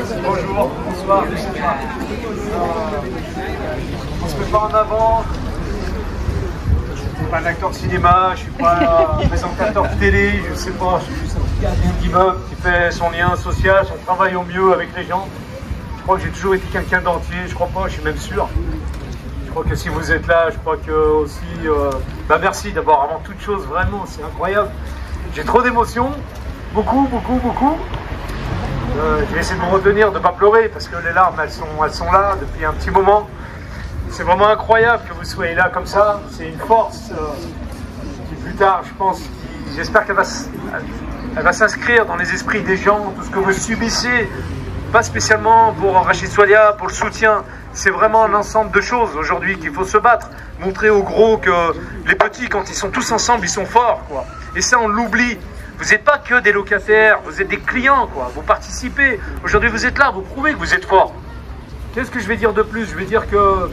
Bonjour, bonsoir, je sais pas. On se met pas en avant. Je suis pas un acteur de cinéma, je suis pas un présentateur de télé, je sais pas. Je suis juste un petit gars d'immeuble qui fait son lien social, son travail au mieux avec les gens. Je crois que j'ai toujours été quelqu'un d'entier, je crois pas, je suis même sûr. Je crois que si vous êtes là, je crois que aussi... merci d'abord, avant toute chose, vraiment, c'est incroyable. J'ai trop d'émotions, beaucoup. Je vais essayer de me retenir, de ne pas pleurer, parce que les larmes, elles sont là depuis un petit moment. C'est vraiment incroyable que vous soyez là comme ça. C'est une force qui plus tard, je pense, j'espère qu'elle va s'inscrire dans les esprits des gens, tout ce que vous subissez, pas spécialement pour Rachid Soualia, pour le soutien. C'est vraiment un ensemble de choses aujourd'hui qu'il faut se battre. Montrer aux gros que les petits, quand ils sont tous ensemble, ils sont forts, quoi. Et ça, on l'oublie. Vous n'êtes pas que des locataires, vous êtes des clients, quoi. Vous participez. Aujourd'hui, vous êtes là, vous prouvez que vous êtes forts. Qu'est-ce que je vais dire de plus? Je vais dire que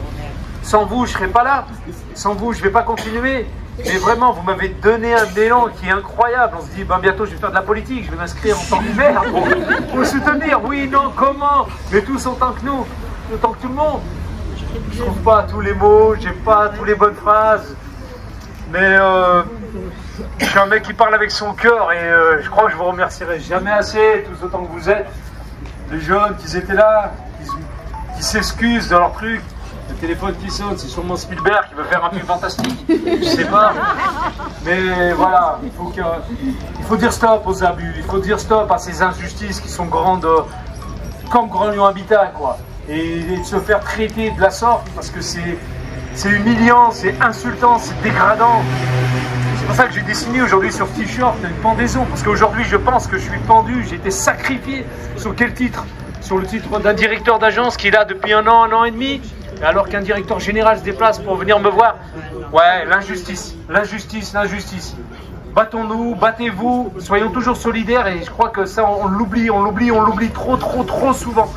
sans vous, je ne serais pas là. Sans vous, je ne vais pas continuer. Mais vraiment, vous m'avez donné un élan qui est incroyable. On se dit, bientôt, je vais faire de la politique. Je vais m'inscrire en tant que maire pour soutenir. Oui, non, comment? Mais tous en tant que nous, autant que tout le monde. Je ne trouve pas tous les mots, j'ai pas toutes les bonnes phrases. Mais je suis un mec qui parle avec son cœur et je crois que je vous remercierai jamais assez, tous autant que vous êtes. Les jeunes qui étaient là, qui s'excusent de leur truc. Le téléphone qui sonne, c'est sûrement Spielberg qui veut faire un film fantastique. Je sais pas. Mais voilà, il faut dire stop aux abus, il faut dire stop à ces injustices qui sont grandes, comme Grand Lyon Habitat, quoi. Et de se faire traiter de la sorte, parce que c'est humiliant, c'est insultant, c'est dégradant. C'est pour ça que j'ai dessiné aujourd'hui sur ce t-shirt une pendaison, parce qu'aujourd'hui je pense que je suis pendu, j'ai été sacrifié. Sur quel titre? Sur le titre d'un directeur d'agence qui est là depuis un an et demi, alors qu'un directeur général se déplace pour venir me voir. Ouais, l'injustice. Battons-nous, battez-vous, soyons toujours solidaires, et je crois que ça on l'oublie trop souvent.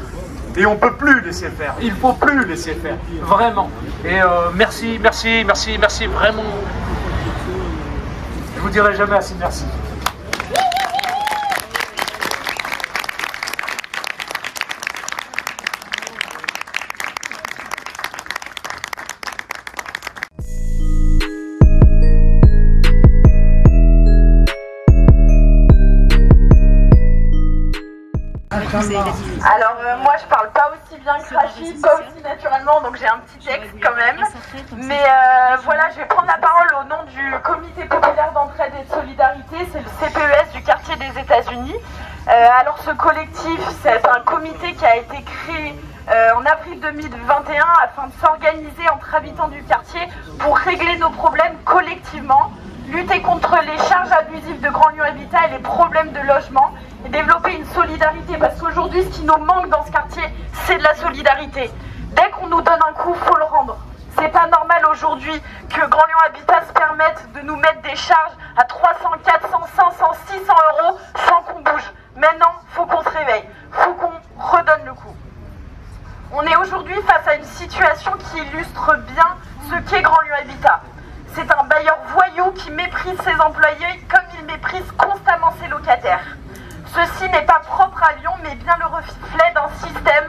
Et on ne peut plus laisser faire, il ne faut plus laisser faire, vraiment. Et merci, vraiment. Je vous dirai jamais assez merci. Alors moi je parle pas aussi bien que Rachid, pas aussi naturellement, donc j'ai un petit texte quand même. Mais voilà, je vais prendre la parole au nom du Comité populaire d'entraide et de solidarité, c'est le CPES du quartier des États-Unis. Alors ce collectif, c'est un comité qui a été créé en avril 2021 afin de s'organiser entre habitants du quartier pour régler nos problèmes collectivement, lutter contre les charges abusives de Grand Lyon Habitat et les problèmes de logement, et développer une solidarité, parce qu'aujourd'hui ce qui nous manque dans ce quartier, c'est de la solidarité. Dès qu'on nous donne un coup, il faut le rendre. C'est pas normal aujourd'hui que Grand Lyon Habitat se permette de nous mettre des charges à 300, 400, 500, 600 euros sans qu'on bouge. Maintenant, il faut qu'on se réveille, il faut qu'on redonne le coup. On est aujourd'hui face à une situation qui illustre bien ce qu'est Grand Lyon Habitat. C'est un bailleur voyou qui méprise ses employés comme il méprise constamment ses locataires. Ceci n'est pas propre à Lyon, mais bien le reflet d'un système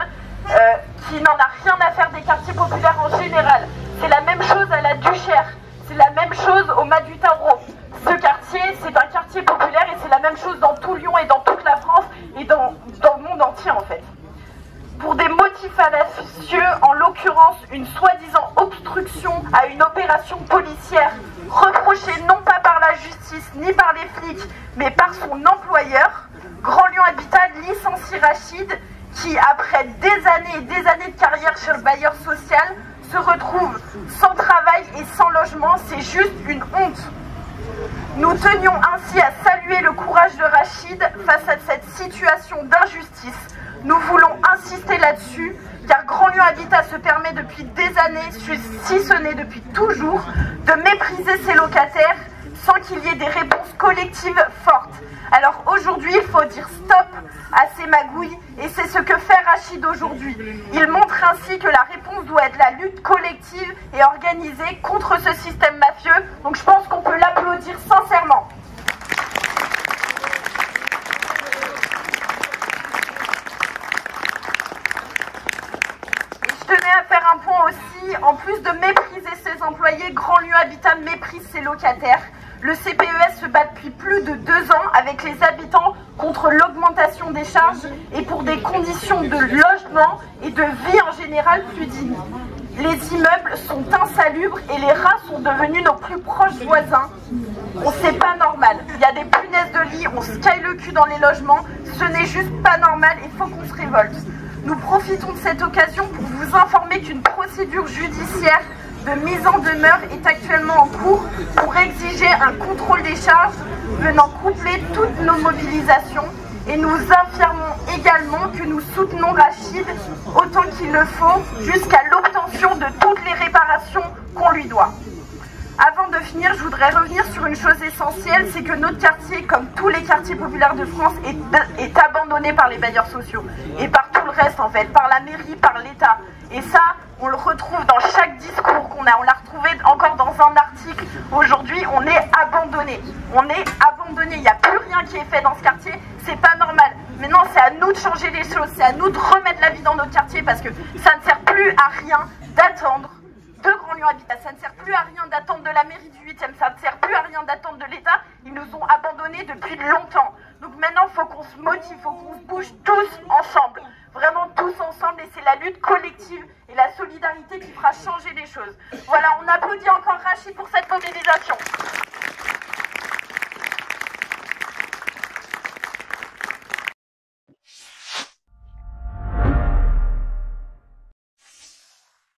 qui n'en a rien à faire des quartiers populaires en général. C'est la même chose à la Duchère, c'est la même chose au Mas du Taureau. Ce quartier, c'est un quartier populaire et c'est la même chose dans tout Lyon et dans toute la France et dans le monde entier en fait. Pour des motifs fallacieux, en l'occurrence une soi-disant obstruction à une opération policière reprochée non pas par la justice ni par les flics, mais par son employeur, Grand Lyon Habitat licencie Rachid qui, après des années et des années de carrière chez le bailleur social, se retrouve sans travail et sans logement. C'est juste une honte. Nous tenions ainsi à saluer le courage de Rachid face à cette situation d'injustice. Nous voulons insister là-dessus, car Grand Lyon Habitat se permet depuis des années, si ce n'est depuis toujours, de mépriser ses locataires sans qu'il y ait des réponses collectives fortes. Alors aujourd'hui, il faut dire stop à ces magouilles, et c'est ce que fait Rachid aujourd'hui. Il montre ainsi que la réponse doit être la lutte collective et organisée contre ce système mafieux. Donc je pense qu'on peut l'applaudir sincèrement. à faire un point aussi, en plus de mépriser ses employés, Grandlieu Habitat méprise ses locataires. Le CPES se bat depuis plus de 2 ans avec les habitants contre l'augmentation des charges et pour des conditions de logement et de vie en général plus dignes. Les immeubles sont insalubres et les rats sont devenus nos plus proches voisins. C'est pas normal. Il y a des punaises de lit, on se caille le cul dans les logements. Ce n'est juste pas normal, il faut qu'on se révolte. Nous profitons de cette occasion pour vous informer qu'une procédure judiciaire de mise en demeure est actuellement en cours pour exiger un contrôle des charges venant coupler toutes nos mobilisations. Et nous affirmons également que nous soutenons Rachid autant qu'il le faut jusqu'à l'obtention de toutes les réparations qu'on lui doit. Avant de finir, je voudrais revenir sur une chose essentielle, c'est que notre quartier, comme tous les quartiers populaires de France, est abandonné par les bailleurs sociaux et par tout le reste en fait, par la mairie, par l'État. Et ça, on le retrouve dans chaque discours qu'on a. On l'a retrouvé encore dans un article. Aujourd'hui, on est abandonné. On est abandonné. Il n'y a plus rien qui est fait dans ce quartier. C'est pas normal. Maintenant, c'est à nous de changer les choses. C'est à nous de remettre la vie dans notre quartier parce que ça ne sert plus à rien d'attendre de Grandlieu Habitat. Ça ne sert plus à rien d'attendre de la mairie du 8e. Ça ne sert plus à rien d'attendre de l'État. Ils nous ont abandonnés depuis longtemps. Donc maintenant, il faut qu'on se motive, il faut qu'on se bouge tous ensemble. Vraiment tous ensemble, et c'est la lutte collective et la solidarité qui fera changer les choses. Voilà, on applaudit encore Rachid pour cette mobilisation.